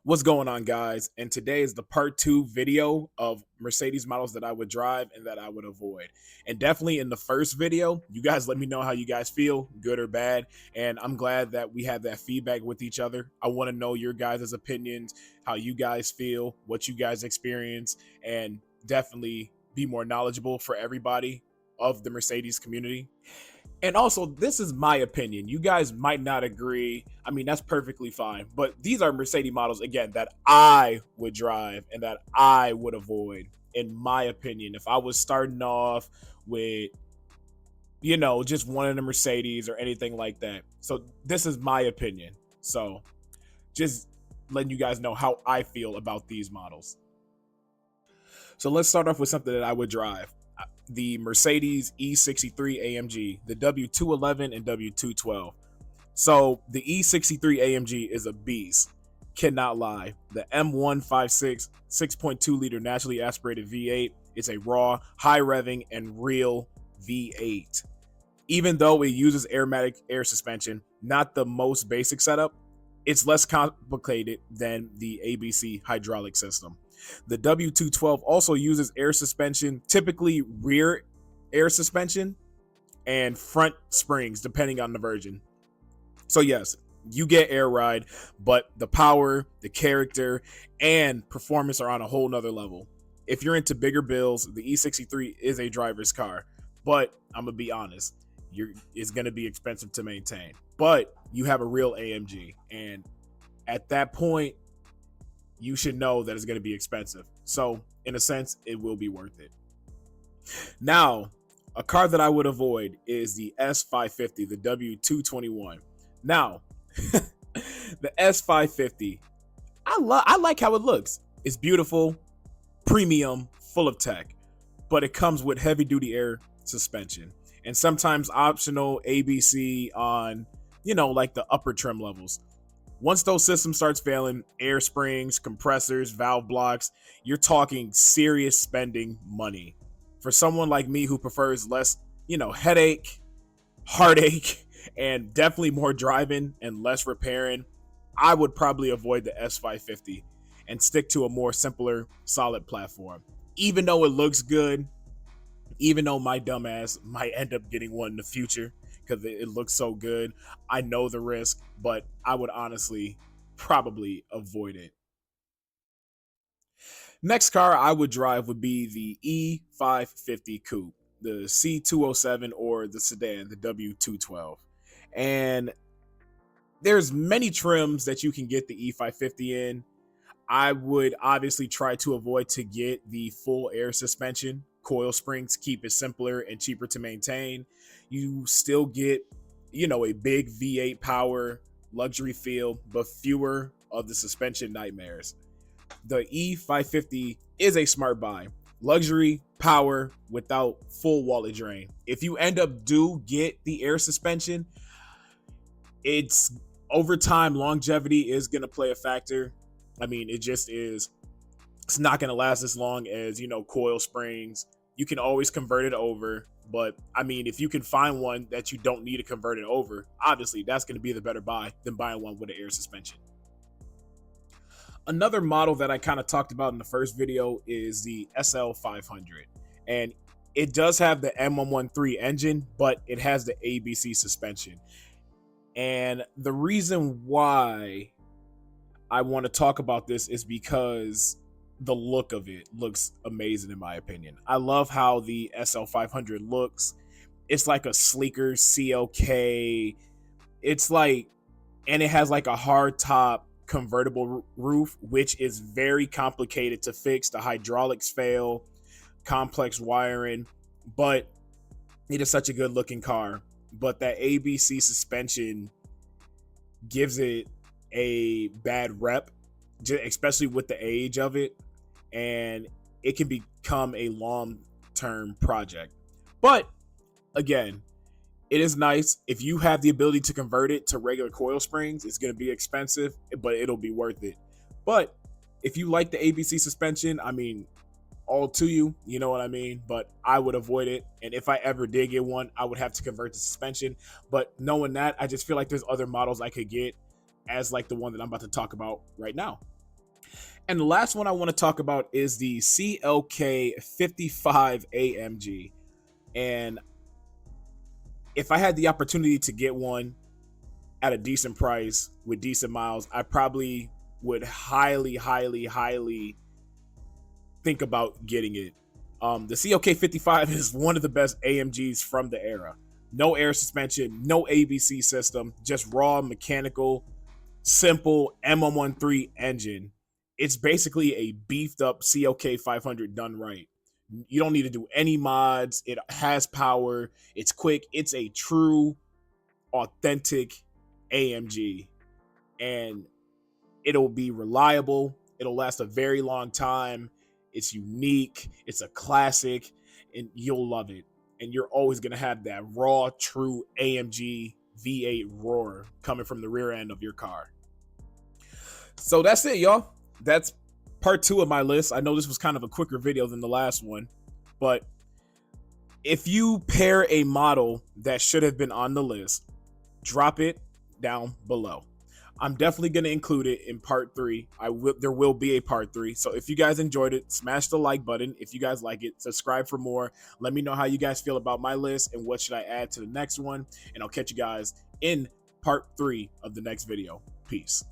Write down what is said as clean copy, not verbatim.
What's going on, guys? And today is the part two video of Mercedes models that I would drive and that I would avoid. And definitely in the first video, you guys let me know how you guys feel, good or bad. And I'm glad that we have that feedback with each other. I want to know your guys' opinions, how you guys feel, what you guys experience, and definitely be more knowledgeable for everybody of the Mercedes community. And also, this is my opinion. You guys might not agree. I mean, that's perfectly fine. But these are Mercedes models, again, that I would drive and that I would avoid, in my opinion. If I was starting off with, just one of the Mercedes or anything like that. So this is my opinion. So just letting you guys know how I feel about these models. So let's start off with something that I would drive. The Mercedes E63 AMG, the W211 and W212. So the E63 AMG is a beast. Cannot lie. The M156 6.2 liter naturally aspirated V8 is a raw, high revving, and real V8. Even though it uses aromatic air suspension, not the most basic setup, it's less complicated than the ABC hydraulic system. The W212 also uses air suspension, typically rear air suspension and front springs, depending on the version. So yes, you get air ride, but the power, the character, and performance are on a whole nother level. If you're into bigger builds, the E63 is a driver's car, but I'm gonna be honest, it's gonna be expensive to maintain. But you have a real AMG, and at that point, you should know that it's going to be expensive. So in a sense, it will be worth it. Now, a car that I would avoid is the S550, the W221. Now, the S550, I like how it looks. It's beautiful, premium, full of tech, but it comes with heavy duty air suspension and sometimes optional ABC on, like the upper trim levels. Once those systems starts failing, air springs, compressors, valve blocks, you're talking serious spending money. For someone like me who prefers less, headache, heartache, and definitely more driving and less repairing, I would probably avoid the S550 and stick to a more simpler, solid platform. Even though it looks good, even though my dumbass might end up getting one in the future, because it looks so good. I know the risk, but I would honestly probably avoid it. Next car I would drive would be the E550 Coupe, the C207, or the sedan, the W212. And there's many trims that you can get the E550 in. I would obviously try to avoid to get the full air suspension. Coil springs keep it simpler and cheaper to maintain. You still get, a big V8 power, luxury feel, but fewer of the suspension nightmares. The E550 is a smart buy. Luxury, power, without full wallet drain. If you end up get the air suspension, it's over time, longevity is going to play a factor. I mean, it just is. It's not going to last as long as, coil springs. You can always convert it over. But I mean, if you can find one that you don't need to convert it over, obviously that's going to be the better buy than buying one with an air suspension. Another model that I kind of talked about in the first video is the SL500. And it does have the M113 engine, but it has the ABC suspension. And the reason why I want to talk about this is because the look of it looks amazing in my opinion. I love how the SL500 looks. It's like a sleeker CLK. It's like, and it has like a hard top convertible roof, which is very complicated to fix. The hydraulics fail, complex wiring, but it is such a good looking car. But that ABC suspension gives it a bad rep, especially with the age of it, and it can become a long-term project. But again, it is nice if you have the ability to convert it to regular coil springs. It's going to be expensive, but it'll be worth it. But if you like the ABC suspension, I mean, all to you, you know what I mean? But I would avoid it. And if I ever did get one, I would have to convert the suspension. But knowing that, I just feel like there's other models I could get as like the one that I'm about to talk about right now. And the last one I want to talk about is the CLK55 AMG. And if I had the opportunity to get one at a decent price with decent miles, I probably would highly think about getting it. The CLK55 is one of the best AMGs from the era. No air suspension, no ABC system, just raw mechanical, simple M113 engine. It's basically a beefed up CLK500 done right. You don't need to do any mods. It has power. It's quick. It's a true, authentic AMG, and it'll be reliable. It'll last a very long time. It's unique. It's a classic, and you'll love it. And you're always gonna have that raw, true AMG V8 roar coming from the rear end of your car. So that's it, y'all. That's part 2 of my list. I know this was kind of a quicker video than the last one, but if you pair a model that should have been on the list, drop it down below. I'm definitely going to include it in part 3. There will be a part 3. So if you guys enjoyed it, smash the like button. If you guys like it, subscribe for more. Let me know how you guys feel about my list and what should I add to the next one. And I'll catch you guys in part 3 of the next video. Peace.